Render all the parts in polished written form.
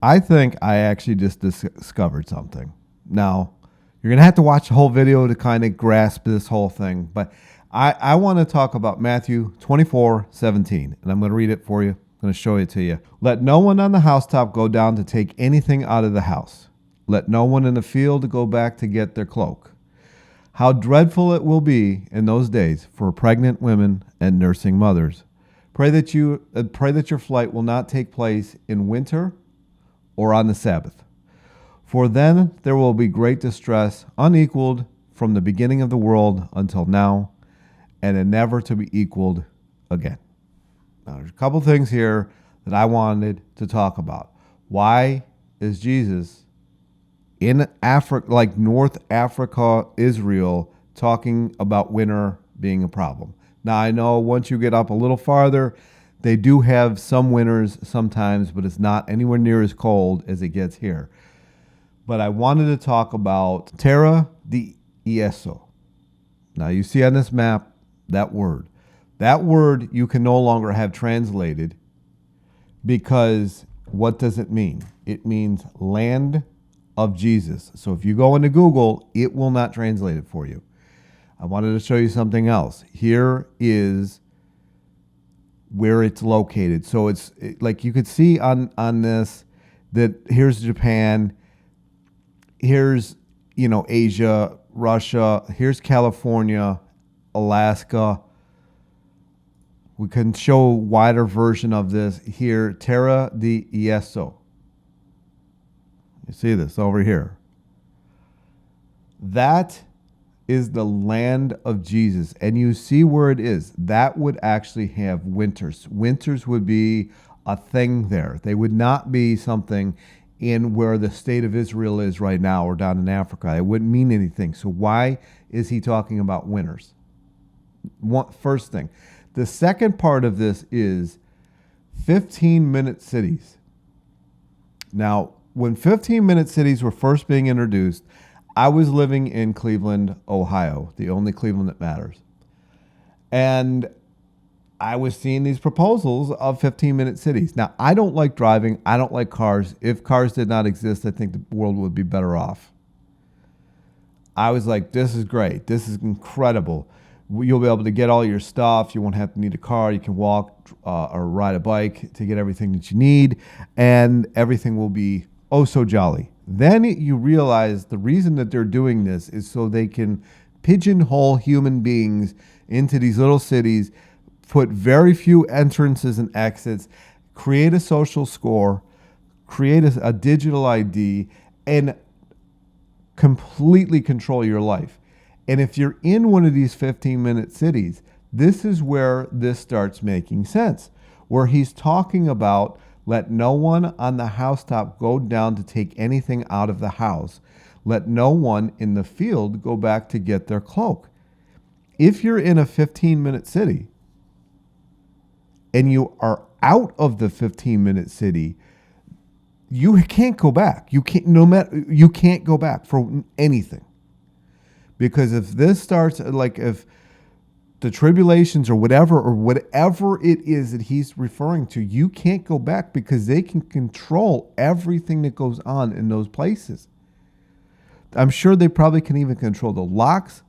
I think I actually just discovered something. Now, you're going to have to watch the whole video to kind of grasp this whole thing. But I want to talk about Matthew 24:17. And I'm going to read it for you. I'm going to show it to you. Let no one on the housetop go down to take anything out of the house. Let no one in the field go back to get their cloak. How dreadful it will be in those days for pregnant women and nursing mothers. Pray that your flight will not take place in winter or on the Sabbath. For then there will be great distress, unequaled from the beginning of the world until now, and never to be equaled again. Now, there's a couple things here that I wanted to talk about. Why is Jesus in Africa, like North Africa, Israel, talking about winter being a problem? Now, I know once you get up a little farther, they do have some winters sometimes, but it's not anywhere near as cold as it gets here. But I wanted to talk about Terra de Eso. Now, you see on this map that word. That word you can no longer have translated because what does it mean? It means land of Jesus. So if you go into Google, it will not translate it for you. I wanted to show you something else. Here is where it's located. So it's like you could see on this that here's Japan, here's Asia, Russia, here's California, Alaska. We can show a wider version of this here, Terra de Eso. You see this over here. That is the land of Jesus. And you see where it is. That would actually have winters. Winters would be a thing there. They would not be something in where the state of Israel is right now or down in Africa. It wouldn't mean anything. So why is he talking about winters? First thing. The second part of this is 15-minute cities. Now, when 15-minute cities were first being introduced, I was living in Cleveland, Ohio, the only Cleveland that matters. And I was seeing these proposals of 15-minute cities. Now, I don't like driving. I don't like cars. If cars did not exist, I think the world would be better off. I was like, this is great. This is incredible. You'll be able to get all your stuff. You won't have to need a car. You can walk or ride a bike to get everything that you need. And everything will be oh so jolly. Then you realize the reason that they're doing this is so they can pigeonhole human beings into these little cities, put very few entrances and exits, create a social score, create a digital ID, and completely control your life. And if you're in one of these 15-minute cities, this is where this starts making sense, where he's talking about let no one on the housetop go down to take anything out of the house. Let no one in the field go back to get their cloak. If you're in a 15-minute city and you are out of the 15-minute city, you can't go back. You can't go back for anything. Because if this starts, like if the tribulations or whatever it is that he's referring to, you can't go back because they can control everything that goes on in those places. I'm sure they probably can even control the locks.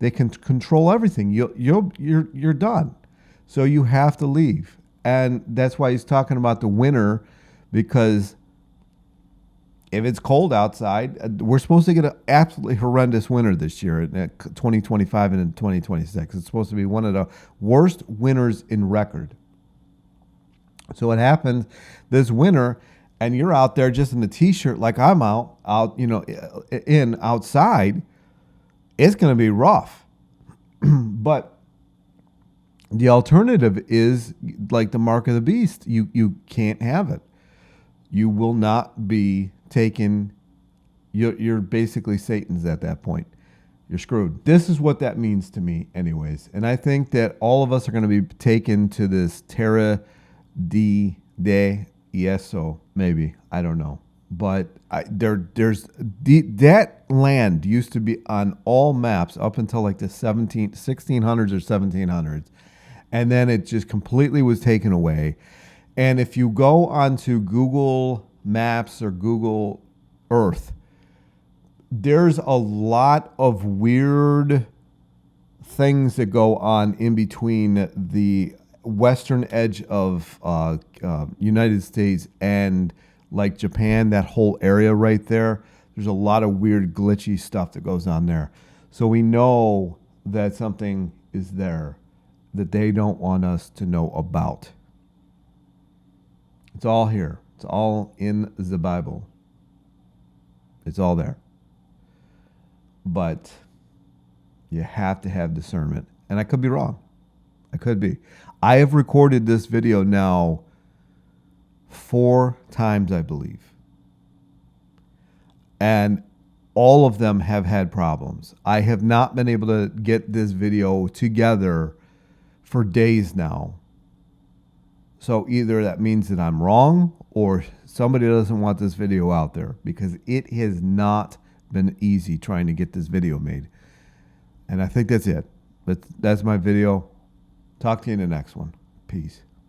They can control everything. You're done. So you have to leave. And that's why he's talking about the winter, because if it's cold outside, we're supposed to get an absolutely horrendous winter this year in 2025 and in 2026. It's supposed to be one of the worst winters in record. So what happens this winter, and you're out there just in a t-shirt like I'm out, outside, it's going to be rough. But the alternative is like the mark of the beast. You can't have it. You will not be taken. You're basically Satan's at that point. You're screwed. This is what that means to me anyways. And I think that all of us are going to be taken to this Terra de Eso, maybe. I don't know. But that land used to be on all maps up until like the 1600s or 1700s. And then it just completely was taken away. And if you go onto Google Maps or Google Earth, there's a lot of weird things that go on in between the western edge of United States and like Japan, that whole area right there. There's a lot of weird glitchy stuff that goes on there. So we know that something is there that they don't want us to know about. It's all here. It's all in the Bible. It's all there. But you have to have discernment. And I could be wrong. I could be. I have recorded this video now 4 times, I believe. And all of them have had problems. I have not been able to get this video together for days now. So either that means that I'm wrong or somebody doesn't want this video out there, because it has not been easy trying to get this video made. And I think that's it. But that's my video. Talk to you in the next one. Peace.